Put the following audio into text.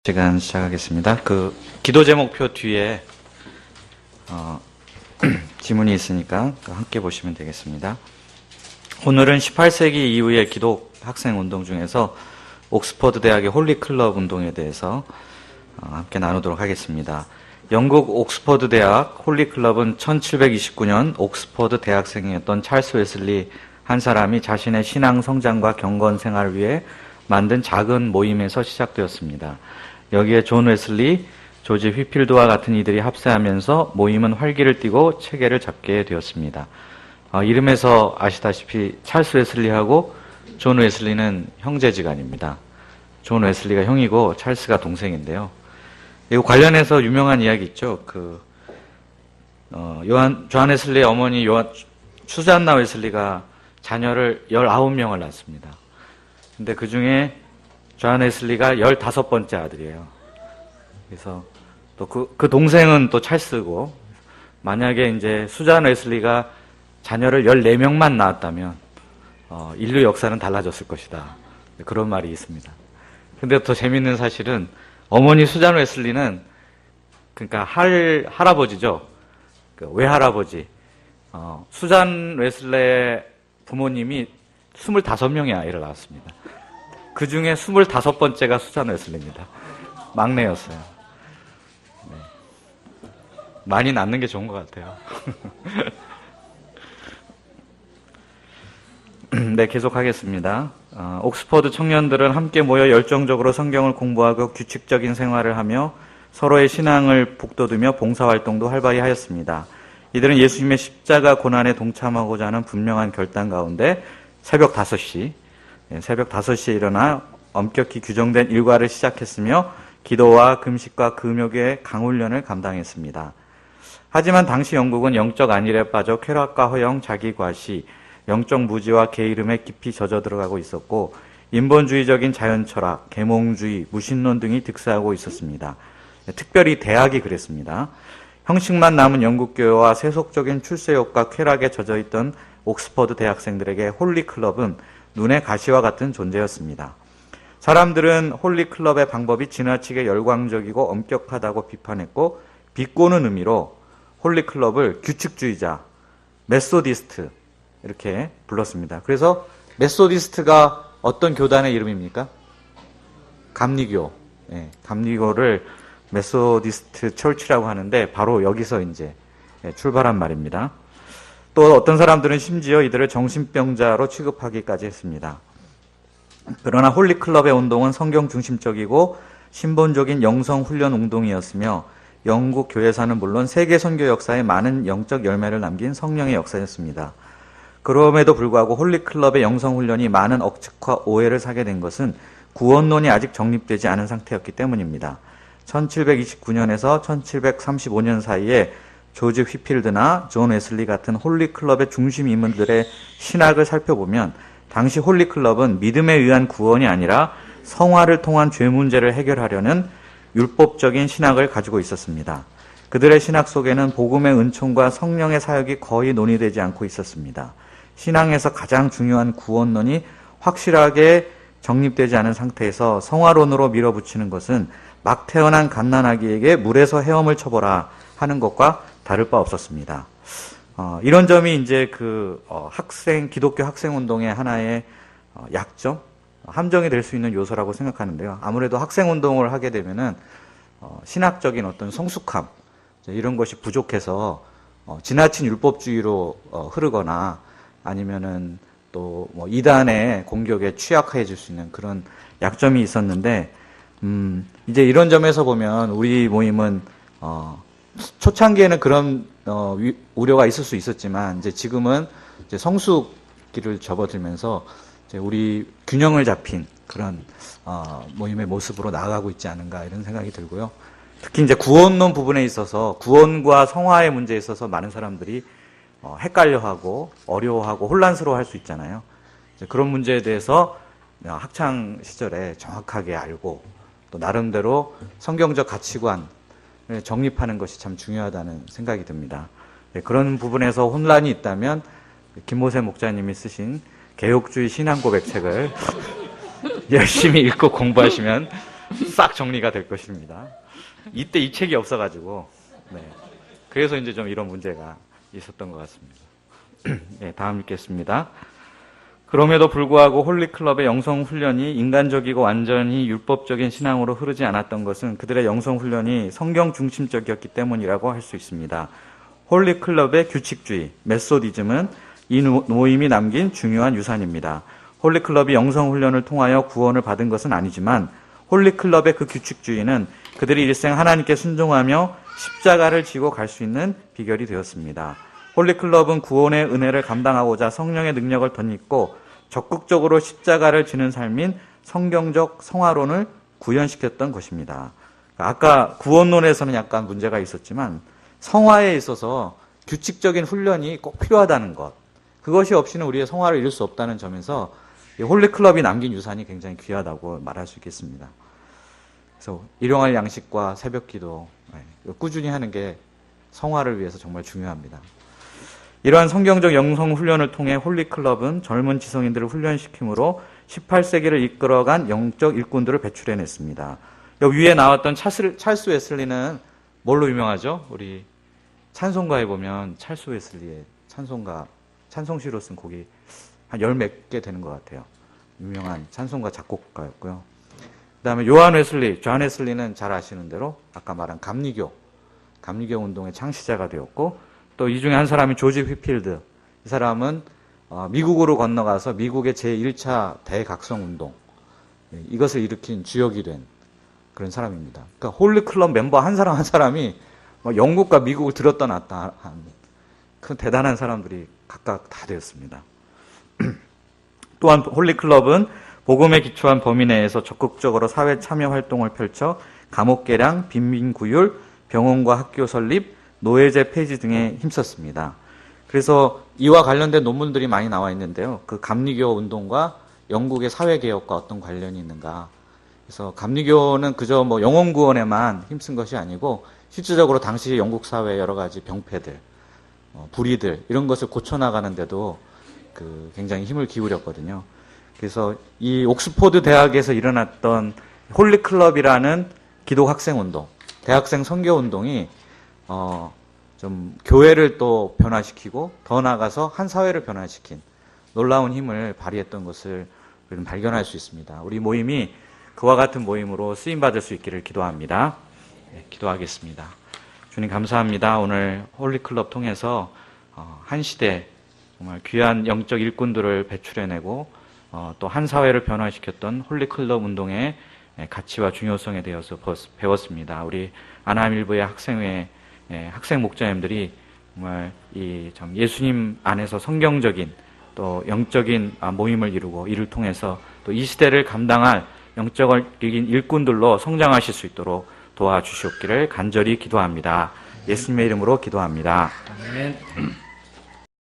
시간 시작하겠습니다. 기도 제목표 뒤에 지문이 있으니까 함께 보시면 되겠습니다. 오늘은 18세기 이후의 기독 학생 운동 중에서 옥스퍼드 대학의 홀리 클럽 운동에 대해서 함께 나누도록 하겠습니다. 영국 옥스퍼드 대학 홀리 클럽은 1729년 옥스퍼드 대학생이었던 찰스 웨슬리 한 사람이 자신의 신앙 성장과 경건 생활을 위해 만든 작은 모임에서 시작되었습니다. 여기에 존 웨슬리, 조지 휘필드와 같은 이들이 합세하면서 모임은 활기를 띠고 체계를 잡게 되었습니다. 이름에서 아시다시피 찰스 웨슬리하고 존 웨슬리는 형제지간입니다. 존 웨슬리가 형이고 찰스가 동생인데요. 이거 관련해서 유명한 이야기 있죠. 존 웨슬리의 어머니 수잔나 웨슬리가 자녀를 19명을 낳았습니다. 근데 그 중에 존 웨슬리가 15번째 아들이에요. 그래서 또 그 동생은 또 찰스고, 만약에 이제 수잔 웨슬리가 자녀를 14명만 낳았다면, 인류 역사는 달라졌을 것이다. 그런 말이 있습니다. 근데 더 재밌는 사실은, 어머니 수잔 웨슬리는, 그러니까 할아버지죠. 외할아버지. 수잔 웨슬리의 부모님이 25명의 아이를 낳았습니다. 그 중에 25번째가 수잔 웨슬리입니다. 막내였어요. 네. 많이 낳는 게 좋은 것 같아요. 네, 계속하겠습니다. 옥스퍼드 청년들은 함께 모여 열정적으로 성경을 공부하고 규칙적인 생활을 하며 서로의 신앙을 북돋우며 봉사활동도 활발히 하였습니다. 이들은 예수님의 십자가 고난에 동참하고자 하는 분명한 결단 가운데 새벽 5시에 일어나 엄격히 규정된 일과를 시작했으며 기도와 금식과 금욕의 강훈련을 감당했습니다. 하지만 당시 영국은 영적 안일에 빠져 쾌락과 허영, 자기과시, 영적 무지와 게으름에 깊이 젖어 들어가고 있었고 인본주의적인 자연철학, 계몽주의, 무신론 등이 득세하고 있었습니다. 특별히 대학이 그랬습니다. 형식만 남은 영국교회와 세속적인 출세욕과 쾌락에 젖어있던 옥스퍼드 대학생들에게 홀리 클럽은 눈의 가시와 같은 존재였습니다. 사람들은 홀리 클럽의 방법이 지나치게 열광적이고 엄격하다고 비판했고, 비꼬는 의미로 홀리 클럽을 규칙주의자, 메소디스트 이렇게 불렀습니다. 그래서 메소디스트가 어떤 교단의 이름입니까? 감리교. 네, 감리교를 메소디스트 철치라고 하는데 바로 여기서 이제 출발한 말입니다. 또 어떤 사람들은 심지어 이들을 정신병자로 취급하기까지 했습니다. 그러나 홀리클럽의 운동은 성경 중심적이고 신본적인 영성 훈련 운동이었으며 영국 교회사는 물론 세계 선교 역사에 많은 영적 열매를 남긴 성령의 역사였습니다. 그럼에도 불구하고 홀리클럽의 영성 훈련이 많은 억측과 오해를 사게 된 것은 구원론이 아직 정립되지 않은 상태였기 때문입니다. 1729년에서 1735년 사이에 조지 휘필드나 존 웨슬리 같은 홀리클럽의 중심 인물들의 신학을 살펴보면 당시 홀리클럽은 믿음에 의한 구원이 아니라 성화를 통한 죄 문제를 해결하려는 율법적인 신학을 가지고 있었습니다. 그들의 신학 속에는 복음의 은총과 성령의 사역이 거의 논의되지 않고 있었습니다. 신앙에서 가장 중요한 구원론이 확실하게 정립되지 않은 상태에서 성화론으로 밀어붙이는 것은 막 태어난 갓난아기에게 물에서 헤엄을 쳐보라 하는 것과 다를 바 없었습니다. 이런 점이 이제 기독교 학생 운동의 하나의 약점, 함정이 될 수 있는 요소라고 생각하는데요. 아무래도 학생 운동을 하게 되면은 신학적인 어떤 성숙함 이런 것이 부족해서 지나친 율법주의로 흐르거나 아니면은 또 이단의 공격에 취약해질 수 있는 그런 약점이 있었는데 이제 이런 점에서 보면 우리 모임은 초창기에는 그런 우려가 있을 수 있었지만 이제 지금은 이제 성숙기를 접어들면서 이제 우리 균형을 잡힌 그런 모임의 모습으로 나아가고 있지 않은가 이런 생각이 들고요. 특히 이제 구원론 부분에 있어서 구원과 성화의 문제에 있어서 많은 사람들이 헷갈려하고 어려워하고 혼란스러워할 수 있잖아요. 이제 그런 문제에 대해서 학창 시절에 정확하게 알고 또 나름대로 성경적 가치관 정립하는 것이 참 중요하다는 생각이 듭니다. 그런 부분에서 혼란이 있다면 김모세 목자님이 쓰신 개혁주의 신앙고백 책을 열심히 읽고 공부하시면 싹 정리가 될 것입니다. 이때 이 책이 없어가지고, 네. 그래서 이제 좀 이런 문제가 있었던 것 같습니다. 네, 다음 읽겠습니다. 그럼에도 불구하고 홀리클럽의 영성훈련이 인간적이고 완전히 율법적인 신앙으로 흐르지 않았던 것은 그들의 영성훈련이 성경 중심적이었기 때문이라고 할 수 있습니다. 홀리클럽의 규칙주의, 메소디즘은 이 모임이 남긴 중요한 유산입니다. 홀리클럽이 영성훈련을 통하여 구원을 받은 것은 아니지만 홀리클럽의 그 규칙주의는 그들이 일생 하나님께 순종하며 십자가를 지고 갈 수 있는 비결이 되었습니다. 홀리클럽은 구원의 은혜를 감당하고자 성령의 능력을 덧입고 적극적으로 십자가를 지는 삶인 성경적 성화론을 구현시켰던 것입니다. 아까 구원론에서는 약간 문제가 있었지만 성화에 있어서 규칙적인 훈련이 꼭 필요하다는 것, 그것이 없이는 우리의 성화를 이룰 수 없다는 점에서 홀리클럽이 남긴 유산이 굉장히 귀하다고 말할 수 있겠습니다. 그래서 일용할 양식과 새벽기도 꾸준히 하는 게 성화를 위해서 정말 중요합니다. 이러한 성경적 영성 훈련을 통해 홀리클럽은 젊은 지성인들을 훈련시킴으로 18세기를 이끌어간 영적 일꾼들을 배출해냈습니다. 여기 위에 나왔던 찰스 웨슬리는 뭘로 유명하죠? 우리 찬송가에 보면 찰스 웨슬리의 찬송시로 쓴 곡이 한 열 몇 개 되는 것 같아요. 유명한 찬송가 작곡가였고요. 그 다음에 존 웨슬리는 잘 아시는 대로 아까 말한 감리교 운동의 창시자가 되었고, 또 이 중에 한 사람이 조지 휘필드. 이 사람은 미국으로 건너가서 미국의 제1차 대각성 운동, 이것을 일으킨 주역이 된 그런 사람입니다. 그러니까 홀리클럽 멤버 한 사람이 영국과 미국을 들었다 놨다 한 큰 대단한 사람들이 각각 다 되었습니다. 또한 홀리클럽은 복음에 기초한 범위 내에서 적극적으로 사회 참여 활동을 펼쳐 감옥 개량, 빈민구율, 병원과 학교 설립, 노예제 폐지 등에 힘썼습니다. 그래서 이와 관련된 논문들이 많이 나와 있는데요. 그 감리교 운동과 영국의 사회개혁과 어떤 관련이 있는가. 그래서 감리교는 그저 영혼 구원에만 힘쓴 것이 아니고 실질적으로 당시 영국 사회의 여러 가지 병폐들, 불의들 이런 것을 고쳐나가는데도 굉장히 힘을 기울였거든요. 그래서 이 옥스포드 대학에서 일어났던 홀리클럽이라는 기독 학생 운동, 대학생 선교 운동이 좀 교회를 또 변화시키고 더 나아가서 한 사회를 변화시킨 놀라운 힘을 발휘했던 것을 우리는 발견할 수 있습니다. 우리 모임이 그와 같은 모임으로 쓰임받을 수 있기를 기도합니다. 네, 기도하겠습니다. 주님 감사합니다. 오늘 홀리클럽 통해서 한 시대 정말 귀한 영적 일꾼들을 배출해내고 또 한 사회를 변화시켰던 홀리클럽 운동의 가치와 중요성에 대해서 배웠습니다. 우리 아나함 일부의 학생회 학생 목자님들이 정말 이 예수님 안에서 성경적인 또 영적인 모임을 이루고 이를 통해서 또 이 시대를 감당할 영적인 일꾼들로 성장하실 수 있도록 도와주시옵기를 간절히 기도합니다. 예수님의 이름으로 기도합니다. 아멘.